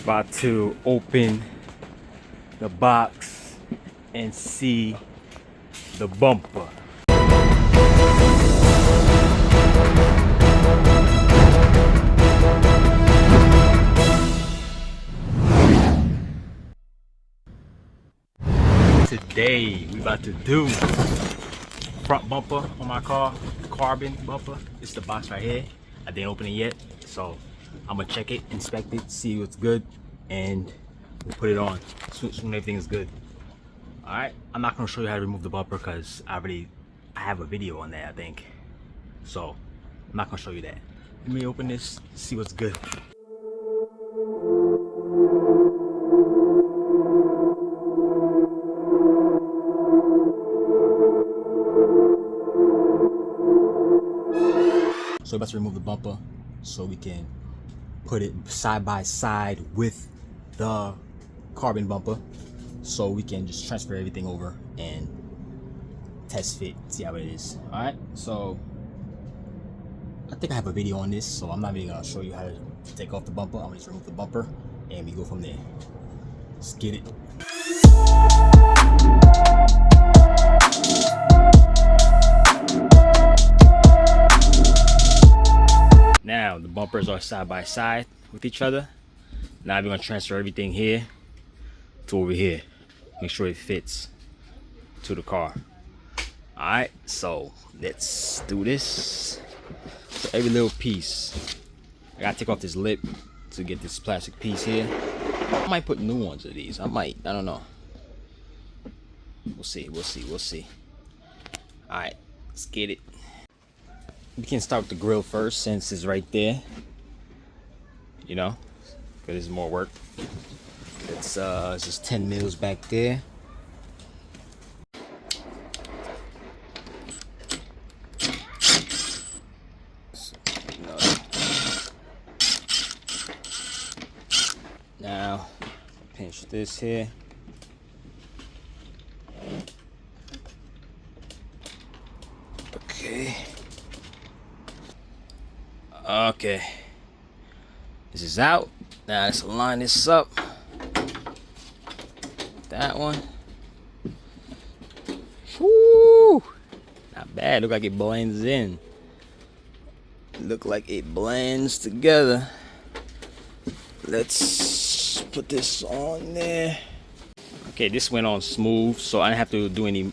About to open the box and see the bumper. Today we about to do front bumper on my car, carbon bumper. It's the box right here. I didn't open it yet, so I'm gonna check it, inspect it, see what's good, and we'll put it on soon everything is good. All right, I'm not gonna show you how to remove the bumper because I have a video on that, I think. So I'm not gonna show you that. Let me open this, see what's good. So we're about to remove the bumper so we can put it side by side with the carbon bumper so we can just transfer everything over and test fit, see how it is. All right, so I think I have a video on this, so I'm not really gonna show you how to take off the bumper. I'm gonna just remove the bumper and we go from there. Let's get it. Now the bumpers are side by side with each other. Now we're gonna transfer everything here to over here. Make sure it fits to the car. All right, so let's do this. So every little piece, I gotta take off this lip to get this plastic piece here. I might put new ones of these. I don't know. We'll see. All right, let's get it. We can start with the grill first since it's right there. You know, because there's more work. It's just 10 mils back there. Now, pinch this here. Okay. This is out. Now let's line this up. That one. Woo! Not bad. Look like it blends in. Look like it blends together. Let's put this on there. Okay, this went on smooth, so I didn't have to do any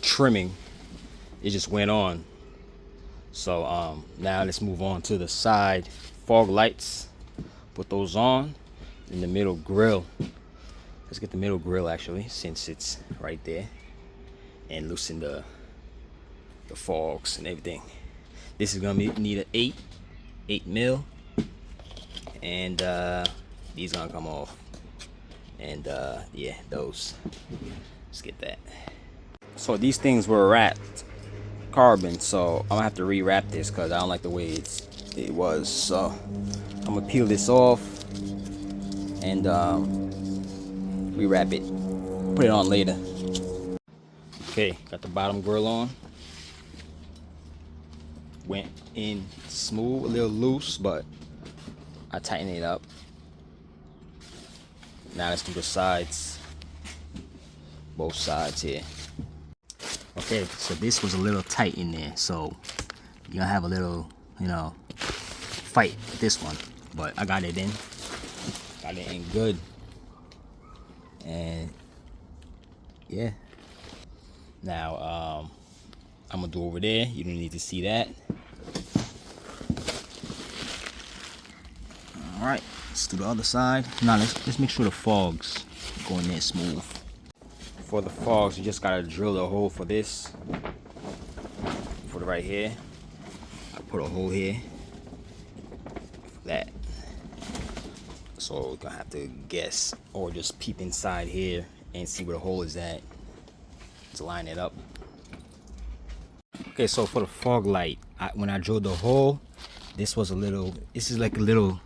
trimming. It just went on. So now let's move on to the side fog lights. Put those on in the middle grill. Let's get the middle grill actually, since it's right there, and loosen the fogs and everything. This is gonna need an 8 mil, and these gonna come off, and yeah, those. Let's get that. So these things were wrapped carbon, so I'm gonna have to rewrap this because I don't like the way it was. So I'm gonna peel this off and rewrap it, put it on later. Okay, got the bottom grill on. Went in smooth, a little loose, but I tightened it up. Now let's do the sides, both sides here. Okay, so this was a little tight in there, so you're gonna have a little, fight with this one, but I got it in good, and yeah. Now I'm gonna do over there. You don't need to see that. All right, let's do the other side. Now let's make sure the fogs go in there smooth. For the fogs, you just gotta drill a hole for this. For the right here, I put a hole here for that. So you're gonna have to guess or just peep inside here and see where the hole is at to line it up. Okay, so for the fog light, when I drilled the hole, this is like a little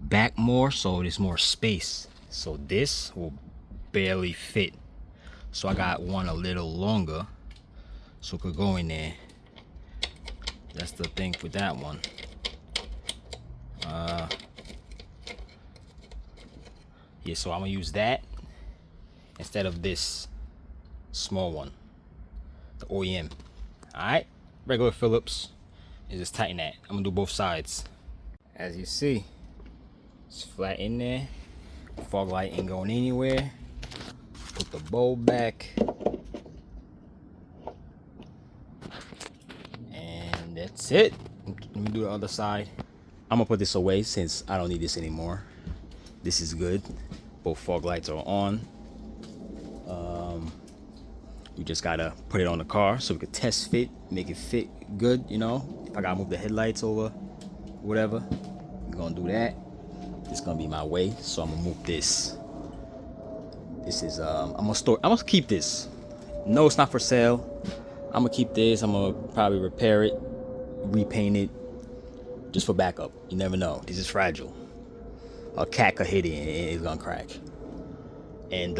back more, so there's more space. So this will barely fit. So I got one a little longer, so it could go in there. That's the thing with that one. Yeah, so I'm gonna use that instead of this small one, the OEM. All right, regular Phillips, and just tighten that. I'm gonna do both sides. As you see, it's flat in there. Fog light ain't going anywhere. Put the bulb back, and that's it. Let me do the other side. I'm gonna put this away since I don't need this anymore. This is good. Both fog lights are on. We just gotta put it on the car so we could test fit, make it fit good, you know. If I gotta move the headlights over, whatever, we're gonna do that. It's gonna be my way, so I'm gonna move this. This is I'm gonna keep this. No, it's not for sale. I'm gonna keep this. I'm gonna probably repair it, repaint it, just for backup. You never know. This is fragile. A cat could hit it and it's gonna crack. And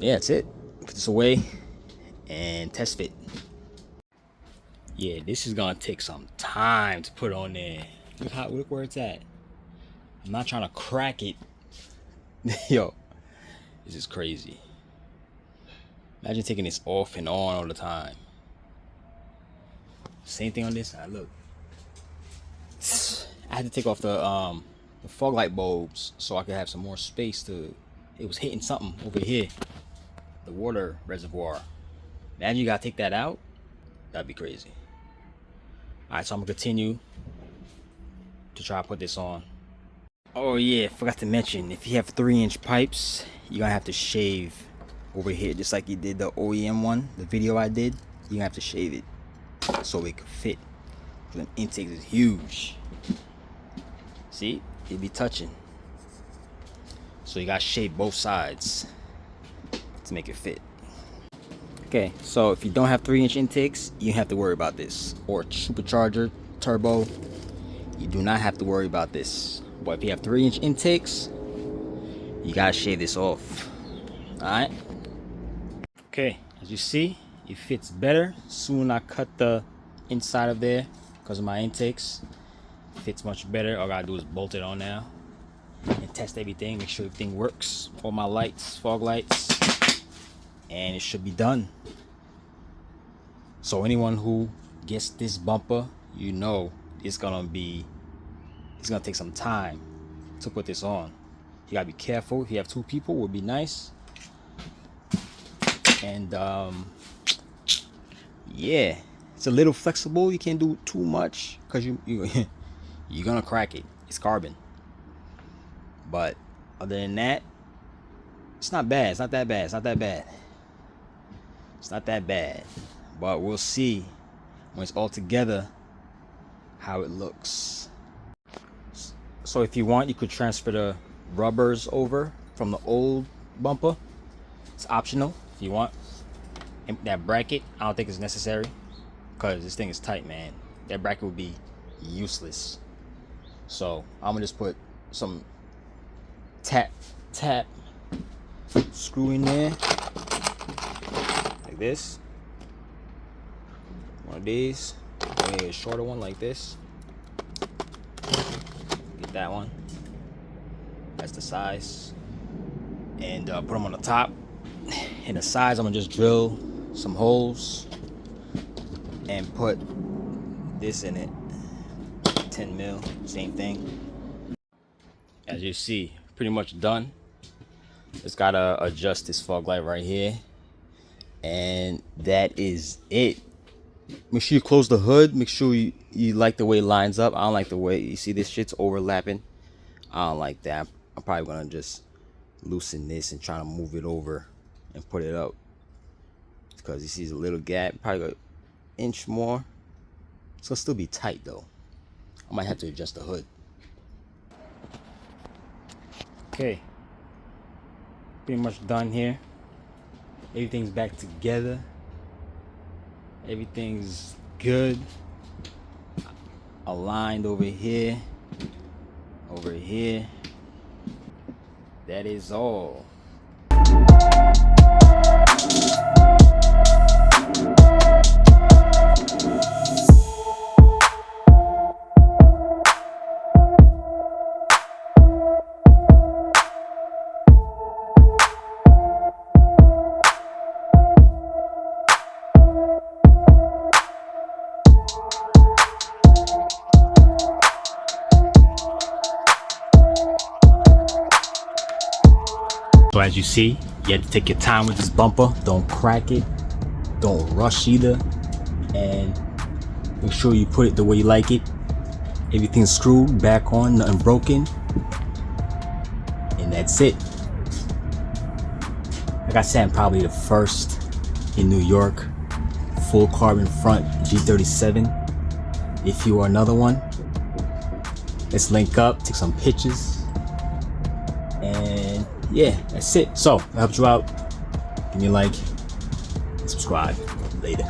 yeah, that's it. Put this away and test fit. Yeah, this is gonna take some time to put on there. Look where it's at. I'm not trying to crack it. Yo, this is crazy. Imagine taking this off and on all the time. Same thing on this side. Look, I had to take off the fog light bulbs so I could have some more space to. It was hitting something over here, the water reservoir. Imagine you gotta take that out. That'd be crazy. All right, so I'm gonna continue to try to put this on. Oh yeah, forgot to mention, if you have 3-inch pipes, you're gonna have to shave over here, just like you did the OEM one, the video I did. You're gonna have to shave it so it could fit. The intake is huge. See, it'd be touching. So you gotta shave both sides to make it fit. Okay, so if you don't have 3-inch intakes, you have to worry about this. Or supercharger, turbo, you do not have to worry about this. But if you have 3-inch intakes, you gotta shave this off. Alright? Okay, as you see, it fits better. Soon I cut the inside of there because of my intakes. It fits much better. All I gotta do is bolt it on now and test everything, make sure everything works. All my lights, fog lights, and it should be done. So anyone who gets this bumper, you know it's gonna take some time to put this on. You gotta be careful. If you have 2 people, would be nice. And yeah, it's a little flexible. You can't do too much because you're gonna crack it. It's carbon. But other than that, it's not bad. It's not that bad. It's not that bad. It's not that bad. But we'll see when it's all together how it looks. So if you want, you could transfer the rubbers over from the old bumper. It's optional if you want. And that bracket, I don't think it's necessary because this thing is tight, man. That bracket would be useless. So I'm gonna just put some tap screw in there like this. One of these, maybe a shorter one like this. Get that one. That's the size. And put them on the top. In the sides, I'm gonna just drill some holes and put this in it. 10 mil, same thing. As you see, pretty much done. Just gotta adjust this fog light right here, and that is it. Make sure you close the hood. Make sure you like the way it lines up. I don't like the way you see this shit's overlapping. I don't like that. I'm probably gonna just loosen this and try to move it over and put it up because you see a little gap, probably an inch more. It's gonna still be tight though. I might have to adjust the hood. Okay, pretty much done here. Everything's back together. Everything's good. Aligned over here. Over here. That is all. So as you see, you have to take your time with this bumper. Don't crack it, don't rush either, and make sure you put it the way you like it. Everything's screwed back on, nothing broken, and that's it. Like I said, I'm probably the first in New York full carbon front G37. If you are another one, let's link up, take some pictures, and yeah, that's it. So if I helped you out, give me a like and subscribe. Later.